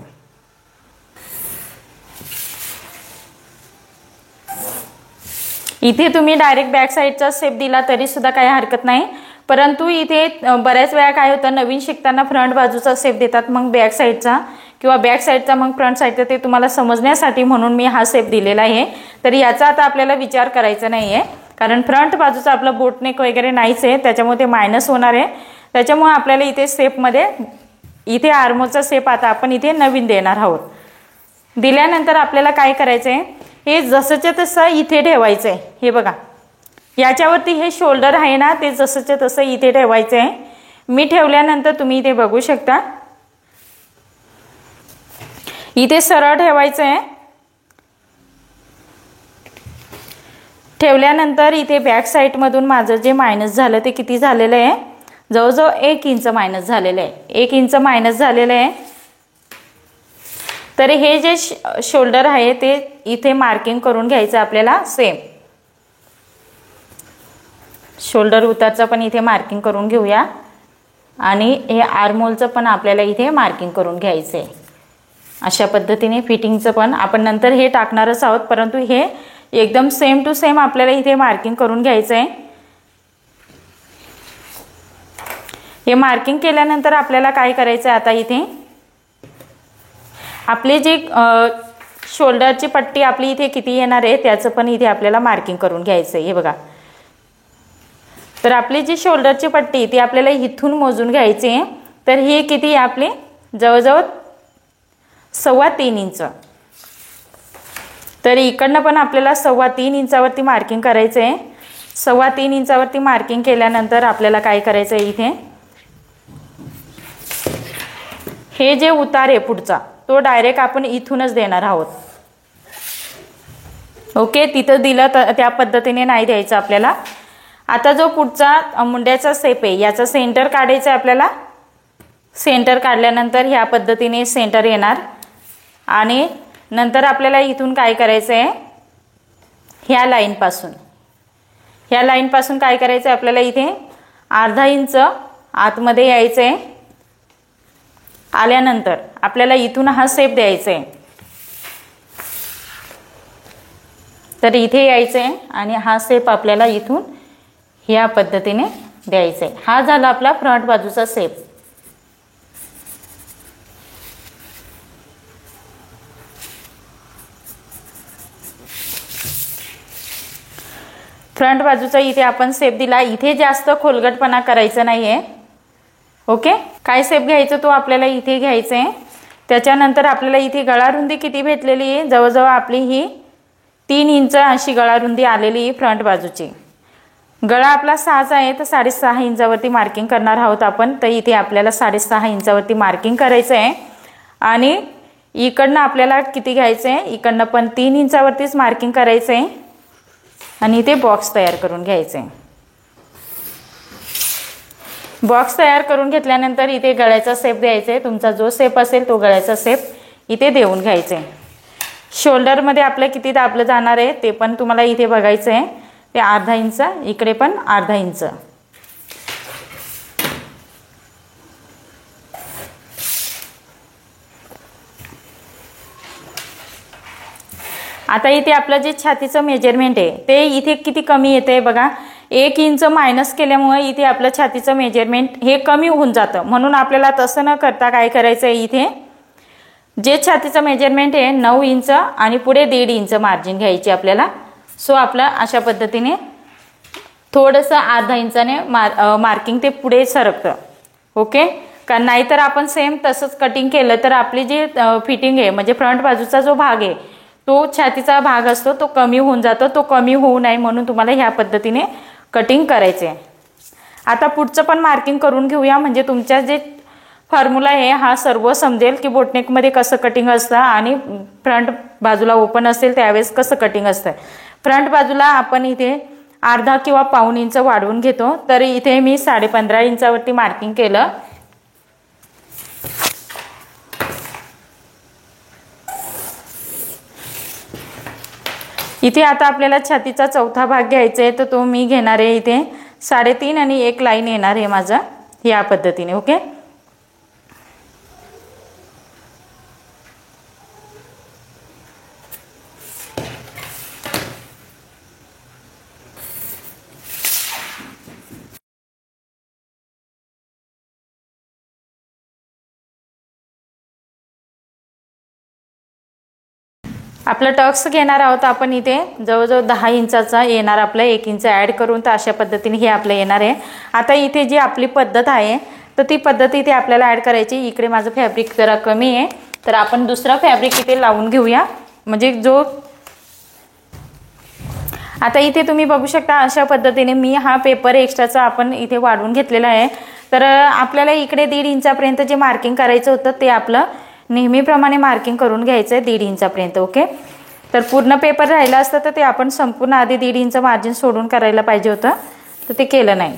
इथे तुम्ही डायरेक्ट बॅक साईडचा शेप दिला तरी सुद्धा काही हरकत नाही, परंतु इथे बऱ्याच वेळा काय होतं, नवीन शिकताना फ्रंट बाजूचा शेप देतात, मग बॅक साईडचा किंवा बॅक साईडचा मग फ्रंट साईडचा, ते तुम्हाला समजण्यासाठी म्हणून मी हा शेप दिलेला आहे। तर याचा आता आपल्याला विचार करायचा नाहीये, कारण फ्रंट बाजूचा आपला बोटनेक वगैरे नाहीच आहे, त्याच्यामुळे ते मायनस होणार आहे। त्याच्यामुळे आपल्याला इथे शेपमध्ये इथे आर्मोलचा शेप आता आपण इथे नवीन देणार आहोत। दिल्यानंतर आपल्याला काय करायचंय, हे जसंच्या तसं इथे ठेवायचंय। हे बघा, याच्यावरती हे शोल्डर आहे ना, ते जसंच्या तसं इथे ठेवायचंय। मी ठेवल्यानंतर तुम्ही इथे बघू शकता, इथे सरळ ठेवायचंय। ठेवल्यानंतर इथे बॅक साईड मधून माझं जे मायनस झालं ते किती झालेलं आहे, जवळजवळ 1 इंच मायनस झालेलं आहे, 1 इंच मायनस झालेलं आहे। तर हे जे शोल्डर आहे ते इथे मार्किंग करून घ्यायचं आपल्याला सेम। शोल्डर उतारचं पण इथे मार्किंग करून घेऊया आणि हे आर्महोलचं पण आपल्याला इथे मार्किंग करून घ्यायचंय। अशा पद्धतीने फिटिंगचं पण आपण नंतर हे टाकणारच आहोत, परंतु हे एकदम सेम टू सेम आपल्याला इथे मार्किंग करून घ्यायचंय। हे मार्किंग केल्यानंतर आपल्याला काय करायचं आहे, आता इथे आपली जी शोल्डरची पट्टी आपली इथे किती येणार आहे त्याचं पण इथे आपल्याला मार्किंग करून घ्यायचं आहे। हे बघा, तर आपली जी शोल्डरची पट्टी ती आपल्याला इथून मोजून घ्यायची आहे। तर ही किती आहे आपली, जवळजवळ 3.25 इंच। तर इकडनं पण आपल्याला 3.25 इंचावरती मार्किंग करायचं आहे। 3.25 इंचावरती मार्किंग केल्यानंतर आपल्याला काय करायचं आहे, इथे हे जे उतार आहे पुढचा तो डायरेक्ट आपण इथूनच देणार आहोत। ओके, तिथं दिलं तर त्या पद्धतीने नाही द्यायचं आपल्याला। आता जो पुढचा मुंड्याचा शेप आहे याचा सेंटर काढायचं आहे आपल्याला। सेंटर काढल्यानंतर ह्या पद्धतीने सेंटर येणार आणि नंतर आपल्याला इथून काय करायचं आहे, ह्या लाईन पासून काय करायचं आहे आपल्याला, इथे 1/2 इंच आतमध्ये यायचं आहे। आल्यानंतर आपल्याला इथून हा शेप द्यायचा आहे। तर इथे यायचं आहे आणि हा शेप आपल्याला इथून ह्या पद्धतीने द्यायचा आहे। हा झाला आपला फ्रंट बाजूचा शेप। फ्रंट बाजूचा इथे आपण शेप दिला, इथे जास्त खोलगटपणा करायचा नाहीये। ओके, काय शेप घ्यायचं तो आपल्याला इथे घ्यायचं आहे। त्याच्यानंतर आपल्याला इथे गळा रुंदी किती भेटलेली आहे, जवळजवळ आपली ही 3 इंच अशी गळा रुंदी आलेली आहे फ्रंट बाजूची। गळा आपला 6चा आहे, तर 6.5 इंचावरती मार्किंग करणार आहोत आपण। तर इथे आपल्याला 6.5 इंचावरती मार्किंग करायचं आहे आणि इकडनं आपल्याला किती घ्यायचं आहे, इकडनं पण 3 इंचावरतीच मार्किंग करायचं आहे आणि इथे बॉक्स तयार करून घ्यायचं आहे। बॉक्स तयार करून घेतल्यानंतर इथे गळ्याचा शेप द्यायचा आहे। तुमचा जो शेप असेल तो गळ्याचा शेप इथे देऊन घ्यायचा आहे। शोल्डरमध्ये आपलं किती दाबलं जाणार आहे ते पण तुम्हाला इथे बघायचं आहे। ते 1/2 इंच, इकडे पण 1/2 इंच। आता इथे आपलं जे छातीचं मेजरमेंट आहे ते इथे किती कमी येते बघा, 1 इंच मायनस केल्यामुळे इथे आपलं छातीचं मेजरमेंट हे कमी होऊन जातं. म्हणून आपल्याला तसं न करता काय करायचं आहे, इथे जे छातीचं मेजरमेंट आहे 9 इंच आणि पुढे 1.5 इंच मार्जिन घ्यायची आपल्याला. सो आपलं अशा पद्धतीने थोडंसं अर्धा इंचाने मार्किंग ते पुढे सरकतं. ओके, कारण नाहीतर आपण सेम तसंच कटिंग केलं तर आपली जी फिटिंग आहे म्हणजे फ्रंट बाजूचा जो भाग आहे तो छातीचा भाग असतो तो कमी होऊन जातो. तो कमी होऊ नये म्हणून तुम्हाला ह्या पद्धतीने कटिंग करायचे आहे. आता पुढचं पण मार्किंग करून घेऊया, म्हणजे तुमच्या जे फॉर्म्युला आहे हा सर्व समजेल की बोटनेकमध्ये कसं कटिंग असतं आणि फ्रंट बाजूला ओपन असेल त्यावेळेस कसं कटिंग असतं. फ्रंट बाजूला आपण इथे अर्धा किंवा पाऊण इंच वाढवून घेतो. तर इथे मी 15.5 इंचावरती मार्किंग केलं. इथे आता आपल्याला छातीचा चौथा भाग घ्यायचा आहे, तर तो मी घेणार आहे इथे 3.5 आणि 1 लाईन येणार आहे माझा या पद्धतीने. ओके, आपलं टक्स घेणार आहोत आपण इथे जवळजवळ 10 इंचाचा येणार, आपलं 1 इंच ॲड करून. तर अशा पद्धतीने हे आपलं येणार आहे. आता इथे जी आपली पद्धत आहे तर ती पद्धत इथे आपल्याला ॲड करायची. इकडे माझं फॅब्रिक जरा कमी आहे तर आपण दुसरा फॅब्रिक इथे लावून घेऊया. म्हणजे जो आता इथे तुम्ही बघू शकता अशा पद्धतीने मी हा पेपर एक्स्ट्राचा आपण इथे वाढवून घेतलेला आहे. तर आपल्याला इकडे 1.5 इंचापर्यंत जे मार्किंग करायचं होतं ते आपलं नेहमीप्रमाणे मार्किंग करून घ्यायचं आहे 1.5 इंचापर्यंत. ओके, तर पूर्ण पेपर राहिला असतं तर ते आपण संपूर्ण आधी 1.5 इंच मार्जिन सोडून करायला पाहिजे होतं, तर ते केलं नाही.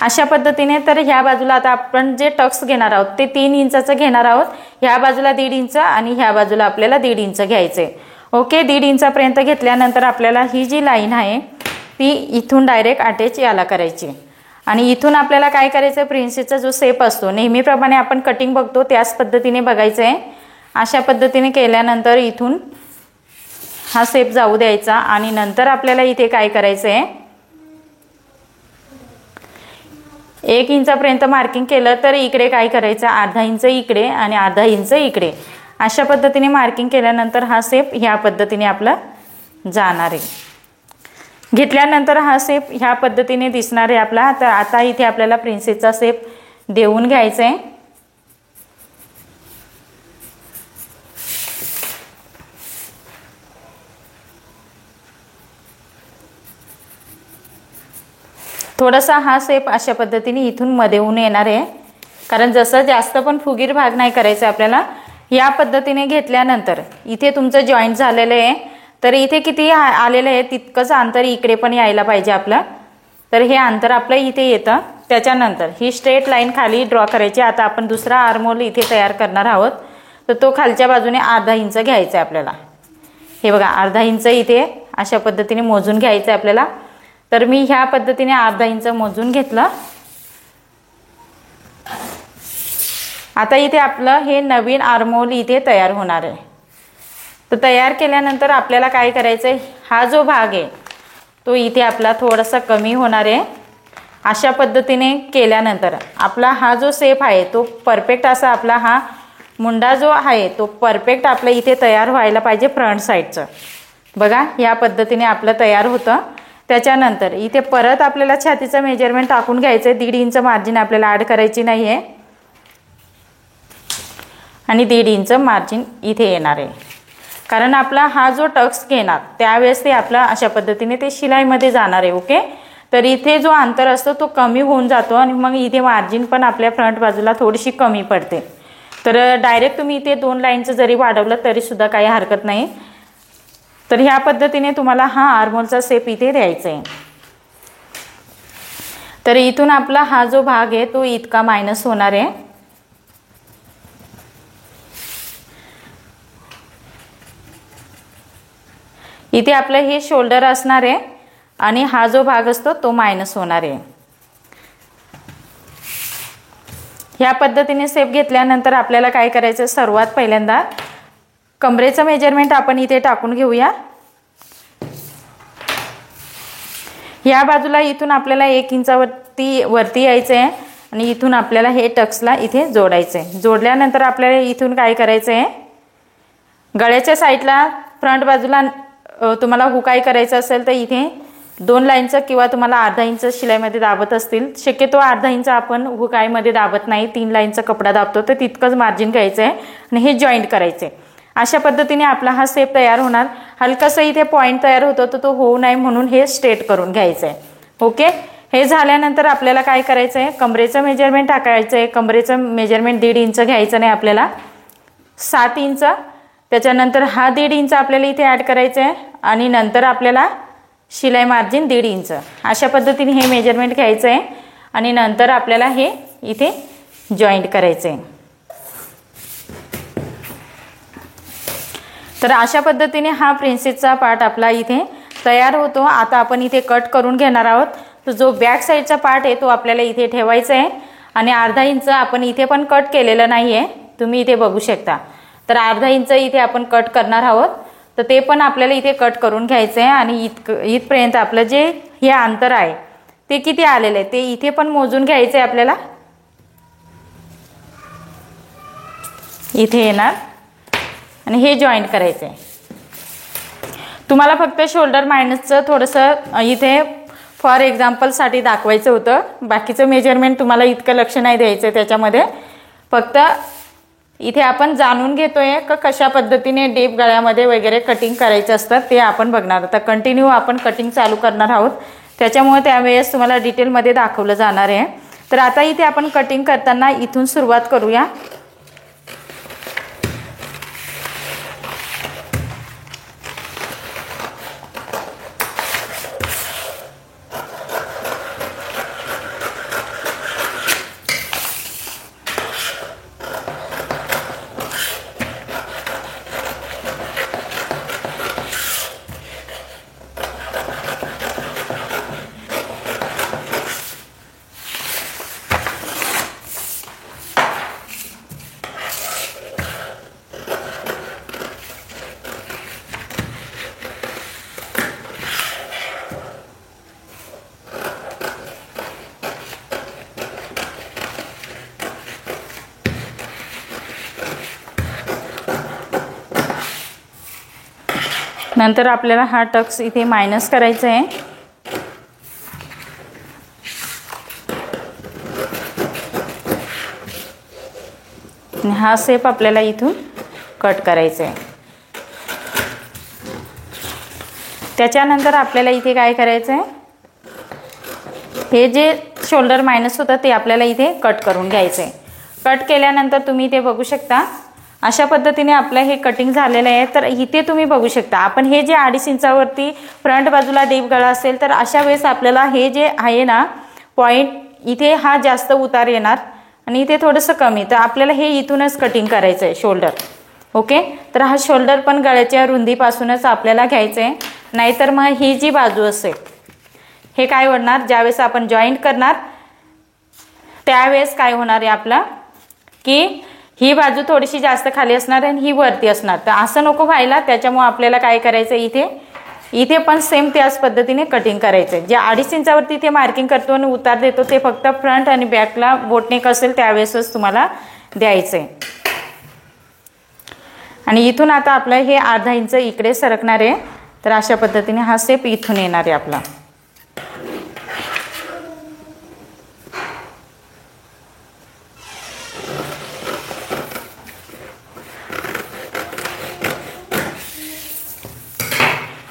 अशा पद्धतीने तर ह्या बाजूला आता आपण जे टक्स घेणार आहोत ते 3 इंचाचं घेणार आहोत. ह्या बाजूला 1.5 इंच आणि ह्या बाजूला आपल्याला 1.5 इंच घ्यायचे. ओके, 1.5 इंचापर्यंत घेतल्यानंतर आपल्याला ही जी लाईन आहे ती इथून डायरेक्ट अटॅच याला करायची. आणि इथून आपल्याला काय करायचं आहे, प्रिन्सेसचा जो शेप असतो नेहमीप्रमाणे आपण कटिंग बघतो त्याच पद्धतीने बघायचं आहे. अशा पद्धतीने केल्यानंतर इथून हा शेप जाऊ द्यायचा आणि नंतर आपल्याला इथे काय करायचं आहे, 1 इंचापर्यंत मार्किंग केलं तर इकडे काय करायचं, अर्धा इंच इकडे आणि अर्धा इंच इकडे. अशा पद्धतीने मार्किंग केल्यानंतर हा शेप ह्या पद्धतीने आपला जाणार आहे. घेतल्यानंतर हा शेप ह्या पद्धतीने दिसणार आहे आपला. तर आता इथे आपल्याला प्रिन्सेसचा शेप देऊन घ्यायचा आहे. थोडासा हा शेप अशा पद्धतीने इथून मध्ये होऊन येणार आहे, कारण जसं जास्त पण फुगीर भाग नाही करायचा आपल्याला. या पद्धतीने घेतल्यानंतर इथे तुमचं जॉईंट झालेलं आहे तर इथे किती आलेलं आहे तितकंच अंतर इकडे पण यायला पाहिजे आपलं. तर हे अंतर आपलं इथे येतं. त्याच्यानंतर ही स्ट्रेट लाईन खाली ड्रॉ करायची. आता आपण दुसरा आर्महोल इथे तयार करणार आहोत तर तो खालच्या बाजूने अर्धा इंच घ्यायचा आहे आपल्याला. हे बघा अर्धा इंच इथे अशा पद्धतीने मोजून घ्यायचं आहे आपल्याला. तर मी ह्या पद्धतीने अर्धा इंच मोजून घेतलं. आता इथे आपलं हे नवीन आर्महोल इथे तयार होणार आहे. तर तयार केल्यानंतर आपल्याला काय करायचं आहे, हा जो भाग आहे तो इथे आपला थोडासा कमी होणार आहे. अशा पद्धतीने केल्यानंतर आपला हा जो शेप आहे तो परफेक्ट असा आपला हा मुंडा जो आहे तो परफेक्ट आपला इथे तयार व्हायला पाहिजे फ्रंट साईडचं. बघा या पद्धतीने आपलं तयार होतं. त्याच्यानंतर इथे परत आपल्याला छातीचं मेजरमेंट टाकून घ्यायचं आहे. 1.5 इंच मार्जिन आपल्याला ॲड करायची नाही आहे आणि 1.5 इंच मार्जिन इथे येणार आहे. कारण आपला हा जो टक्स घेणार त्यावेळेस ते आपला अशा पद्धतीने ते शिलाईमध्ये जाणार आहे. ओके, तर इथे जो अंतर असतो तो कमी होऊन जातो आणि मग इथे मार्जिन पण आपल्या फ्रंट बाजूला थोडीशी कमी पडते. तर डायरेक्ट तुम्ही इथे 2 लाईनचं जरी वाढवलं तरी सुद्धा काही हरकत नाही. तर ह्या पद्धतीने तुम्हाला हा आर्महोलचा शेप इथे द्यायचा आहे. तर इथून आपला हा जो भाग आहे तो इतका मायनस होणार आहे. इथे आपलं हे शोल्डर असणार आहे आणि हा जो भाग असतो तो मायनस होणार आहे. ह्या पद्धतीने शेप घेतल्यानंतर आपल्याला काय करायचं, सर्वात पहिल्यांदा कमरेचं मेजरमेंट आपण इथे टाकून घेऊया। या बाजूला इथून आपल्याला 1 इंचावरती वरती यायचं आहे आणि इथून आपल्याला हे टक्सला इथे जोडायचं आहे। जोडल्यानंतर आपल्याला इथून काय करायचं आहे, गळ्याच्या साईडला फ्रंट बाजूला तुम्हाला हुकाई करायचं असेल तर इथे 2 लाईनचं किंवा तुम्हाला अर्धा इंच शिलाईमध्ये दाबत असतील, शक्यतो अर्धा इंच आपण हुकाईमध्ये दाबत नाही, 3 लाईनचा कपडा दाबतो, तर तितकंच मार्जिन घ्यायचं आहे आणि हे जॉईंट करायचे। अशा पद्धतीने आपला हा शेप तयार होणार। हलकासा इथे पॉइंट तयार होतो तर तो होऊ नये म्हणून हे स्ट्रेट करून घ्यायचं आहे। ओके, हे झाल्यानंतर आपल्याला काय करायचं आहे, कमरेचं मेजरमेंट टाकायचं आहे। कमरेचं मेजरमेंट 1.5 इंच घ्यायचं नाही आपल्याला, 7 इंच। त्याच्यानंतर हा 1.5 इंच आपल्याला इथे ॲड करायचं आहे आणि नंतर आपल्याला शिलाई मार्जिन 1.5 इंच, अशा पद्धतीने हे मेजरमेंट घ्यायचं आहे आणि नंतर आपल्याला हे इथे जॉईंट करायचं आहे। तर अशा पद्धतीने हा प्रिन्सेसचा पार्ट आपला इथे तयार होतो। आता आपण इथे कट करून घेणार आहोत। तर जो बॅक साईडचा पार्ट आहे तो आपल्याला इथे ठेवायचा आहे आणि अर्धा इंच आपण इथे पण कट केलेलं नाही आहे, तुम्ही इथे बघू शकता। तर अर्धा इंच इथे आपण कट करणार आहोत, तर ते पण आपल्याला इथे कट करून घ्यायचं आहे आणि इथपर्यंत आपलं जे हे अंतर आहे ते किती आलेलं आहे ते इथे पण मोजून घ्यायचं आहे आपल्याला। इथे येणार आणि हे जॉईंट करायचं आहे। तुम्हाला फक्त शोल्डर मायनसचं थोडंसं इथे फॉर एक्झाम्पलसाठी दाखवायचं होतं, बाकीचं मेजरमेंट तुम्हाला इतकं लक्ष नाही द्यायचं त्याच्यामध्ये, फक्त इथे आपण जाणून घेतोय का कशा पद्धतीने डीप गळ्यामध्ये वगैरे कटिंग करायचं असतं ते आपण बघणार। आता कंटिन्यू आपण कटिंग चालू करणार आहोत, त्याच्यामुळे त्यावेळेस तुम्हाला डिटेलमध्ये दाखवलं जाणार आहे। तर आता इथे आपण कटिंग करताना इथून सुरुवात करूया। नंतर आपल्याला हा टक्स इथे मायनस करायचा आहे। आणि हा शेप आपल्याला इथून कट करायचा आहे। त्याच्यानंतर आपल्याला इथे काय करायचं आहे, हे जे शोल्डर मायनस होतं ते आपल्याला इथे कट करून घ्यायचं आहे। कट केल्यानंतर तुम्ही इथे बघू शकता अशा पद्धतीने आपलं हे कटिंग झालेलं आहे। तर इथे तुम्ही बघू शकता आपण हे जे 2.5 इंचावरती फ्रंट बाजूला डीप गळा असेल तर अशा वेळेस आपल्याला हे जे आहे ना पॉइंट, इथे हा जास्त उतार येणार आणि इथे थोडंसं कमी, तर आपल्याला हे इथूनच कटिंग करायचं आहे शोल्डर। ओके, तर हा शोल्डर पण गळ्याच्या रुंदीपासूनच आपल्याला घ्यायचं आहे, नाहीतर मग ही जी बाजू असेल हे काय होणार, ज्यावेळेस आपण जॉईंट करणार त्यावेळेस काय होणार आहे आपला की ही बाजू थोडीशी जास्त खाली असणार आणि ही वरती असणार, तर असं नको व्हायला। त्याच्यामुळे आपल्याला काय करायचं इथे पण सेम त्याच पद्धतीने कटिंग करायचं आहे। जे 2.5 इंचावरती इथे मार्किंग करतो आणि उतार देतो ते फक्त फ्रंट आणि बॅकला बोटनेक असेल त्यावेळेसच तुम्हाला द्यायचं आहे। आणि इथून आता आपलं हे अर्धा इंच इकडे सरकणार आहे, तर अशा पद्धतीने हा शेप इथून येणार आहे आपला।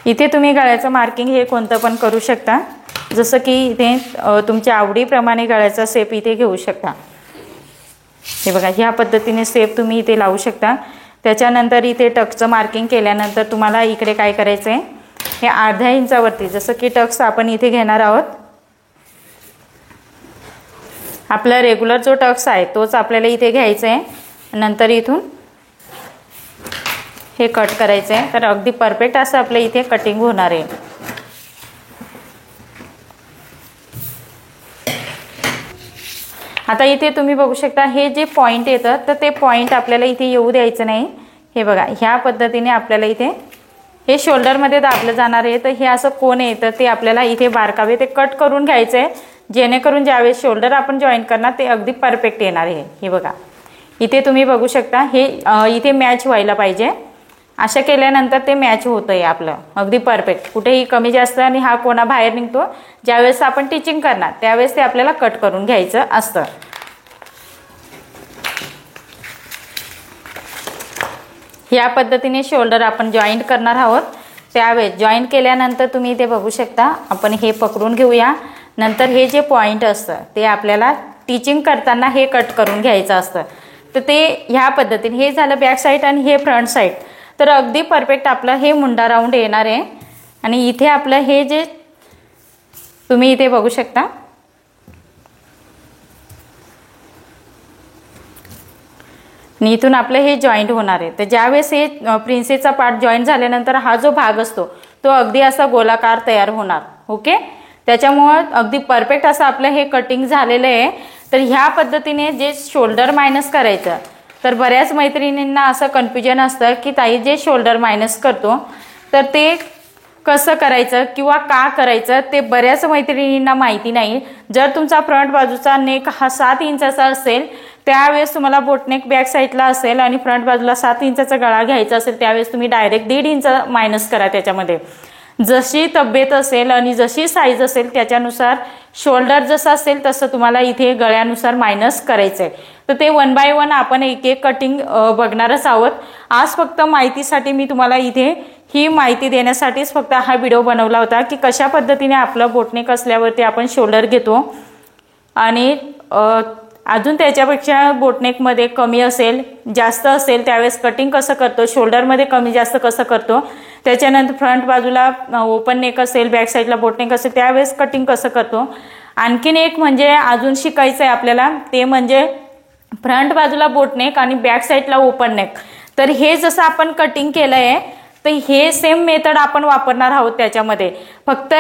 इथे तुम्ही गळ्याचं मार्किंग हे कोणतं पण करू शकता, जसं की इथे तुमच्या आवडीप्रमाणे गळ्याचा शेप इथे घेऊ शकता। हे बघा, ह्या पद्धतीने शेप तुम्ही इथे लावू शकता। त्याच्यानंतर इथे टक्सचं मार्किंग केल्यानंतर तुम्हाला इकडे काय करायचं आहे, हे अर्ध्या इंचावरती जसं की टक्स आपण इथे घेणार आहोत, आपला रेग्युलर जो टक्स आहे तोच आपल्याला इथे घ्यायचा आहे, नंतर इथून हे कट करायचं आहे। तर अगदी परफेक्ट असं आपल्या इथे कटिंग होणार आहे। आता इथे तुम्ही बघू शकता हे जे पॉइंट येतं तर ते पॉइंट आपल्याला इथे येऊ द्यायचं नाही, हे बघा ह्या पद्धतीने आपल्याला इथे हे शोल्डरमध्ये दाबलं जाणार आहे। तर हे असं कोण आहे तर ते आपल्याला इथे बारकावे ते कट करून घ्यायचं आहे, जेणेकरून ज्यावेळेस शोल्डर आपण जॉईन करणार ते अगदी परफेक्ट येणार आहे। हे बघा इथे तुम्ही बघू शकता हे इथे मॅच व्हायला पाहिजे। अशा केल्यानंतर ते मॅच होतं आहे आपलं अगदी परफेक्ट, कुठेही कमी जास्त आणि हा कोणा बाहेर निघतो। ज्यावेळेस आपण टिचिंग करणार त्यावेळेस ते आपल्याला कट करून घ्यायचं असतं। या पद्धतीने शोल्डर आपण जॉईंट करणार आहोत। त्यावेळेस जॉईंट केल्यानंतर तुम्ही इथे बघू शकता आपण हे पकडून घेऊया। नंतर हे जे पॉइंट असतं ते आपल्याला टीचिंग करताना हे कट करून घ्यायचं असतं। तर ते ह्या पद्धतीने हे झालं बॅक साईड आणि हे फ्रंट साईड। तर अगदी परफेक्ट आपलं हे मुंडा राऊंड येणार आहे। आणि इथे आपलं हे जे तुम्ही इथे बघू शकता आणि इथून आपलं हे जॉईंट होणार आहे। तर ज्यावेळेस हे प्रिन्सेसचा पार्ट जॉईंट झाल्यानंतर हा जो भाग असतो तो अगदी असा गोलाकार तयार होणार। ओके, त्याच्यामुळे अगदी परफेक्ट असं आपलं हे कटिंग झालेलं आहे। तर ह्या पद्धतीने जे शोल्डर मायनस करायचं, तर बऱ्याच मैत्रिणींना असं कन्फ्युजन असतं की ताई जे शोल्डर मायनस करतो तर ते कसं करायचं किंवा का करायचं ते बऱ्याच मैत्रिणींना माहिती नाही। जर तुमचा फ्रंट बाजूचा नेक हा 7 इंचाचा असेल त्यावेळेस तुम्हाला बोटनेक बॅक साईडला असेल आणि फ्रंट बाजूला 7 इंचाचा गळा घ्यायचा असेल त्यावेळेस तुम्ही डायरेक्ट 1.5 इंच मायनस करा। त्याच्यामध्ये जशी तब्येत असेल आणि जशी साईज असेल त्याच्यानुसार शोल्डर जसं असेल तसं तुम्हाला इथे गळ्यानुसार मायनस करायचं आहे। तर ते 1 बाय 1 आपण एक एक कटिंग बघणारच आहोत। आज फक्त माहितीसाठी मी तुम्हाला इथे ही माहिती देण्यासाठीच फक्त हा व्हिडिओ बनवला होता की कशा पद्धतीने आपलं बोटनेक असल्यावरती आपण शोल्डर घेतो आणि अजून त्याच्यापेक्षा बोटनेकमध्ये कमी असेल जास्त असेल त्यावेळेस कटिंग कसं करतो, शोल्डरमध्ये कमी जास्त कसं करतो, त्याच्यानंतर फ्रंट बाजूला ओपन नेक असेल बॅक साईडला बोटनेक असेल त्यावेळेस कटिंग कसं करतो। आणखीन एक म्हणजे अजून शिकायचं आहे आपल्याला ते म्हणजे फ्रंट बाजूला बोटनेक आणि बॅक साईडला ओपन नेक। तर हे जसं आपण कटिंग केलं आहे तर हे सेम मेथड आपण वापरणार आहोत। त्याच्यामध्ये फक्त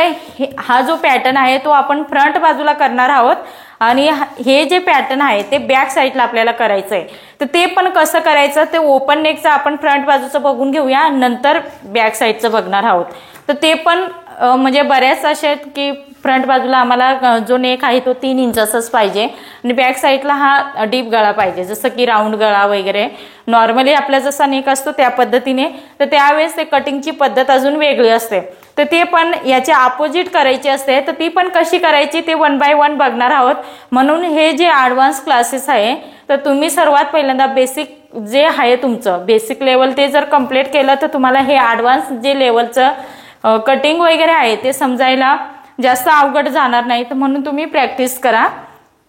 हा जो पॅटर्न आहे तो आपण फ्रंट बाजूला करणार आहोत आणि हे जे पॅटर्न आहे ते बॅक साईडला आपल्याला करायचं आहे। तर ते पण कसं करायचं ते ओपन नेकचं आपण फ्रंट बाजूचं बघून घेऊया, नंतर बॅक साईडचं बघणार आहोत। तर ते पण म्हणजे बऱ्याच असे आहेत की फ्रंट बाजूला आम्हाला जो नेक आहे तो 3 इंचाचाच पाहिजे आणि बॅक साईडला हा डीप गळा पाहिजे, जसं की राऊंड गळा वगैरे नॉर्मली आपला जसा नेक असतो त्या पद्धतीने। तर त्यावेळेस ते कटिंगची पद्धत अजून वेगळी असते। तर ते पण याचे अपोजिट करायची असते। तर ती पण कशी करायची ते 1 बाय 1 बघणार आहोत। म्हणून हे जे ॲडव्हान्स क्लासेस आहे तर तुम्ही सर्वात पहिल्यांदा बेसिक जे आहे तुमचं बेसिक लेवल ते जर कंप्लीट केलं तर तुम्हाला हे ॲडव्हान्स जे लेवलचं कटिंग वगैरे आहे ते समजायला जास्त अवघड जाणार नाही। तर म्हणून तुम्ही प्रॅक्टिस करा।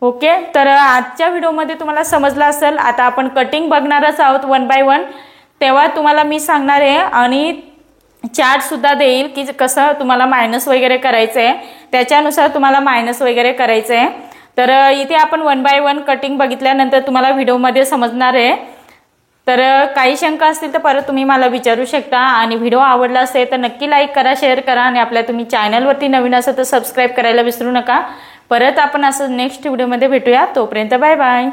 ओके, तर आजच्या व्हिडिओमध्ये तुम्हाला समजलं असेल। आता आपण कटिंग बघणारच आहोत 1 बाय 1, तेव्हा तुम्हाला मी सांगणार आहे आणि चार्ट सुद्धा देईल की कसं तुम्हाला मायनस वगैरे करायचं आहे, त्याच्यानुसार तुम्हाला मायनस वगैरे करायचं आहे। तर इथे आपण 1 बाय 1 कटिंग बघितल्यानंतर तुम्हाला व्हिडिओमध्ये समजणार आहे। तर काही शंका असतील तर परत तुम्ही मला विचारू शकता आणि व्हिडिओ आवडला असेल तर नक्की लाईक करा, शेअर करा आणि आपल्या तुम्ही चॅनलवरती नवीन असेल तर सबस्क्राईब करायला विसरू नका। परत आपण असं नेक्स्ट व्हिडिओमध्ये भेटूया, तोपर्यंत बाय बाय।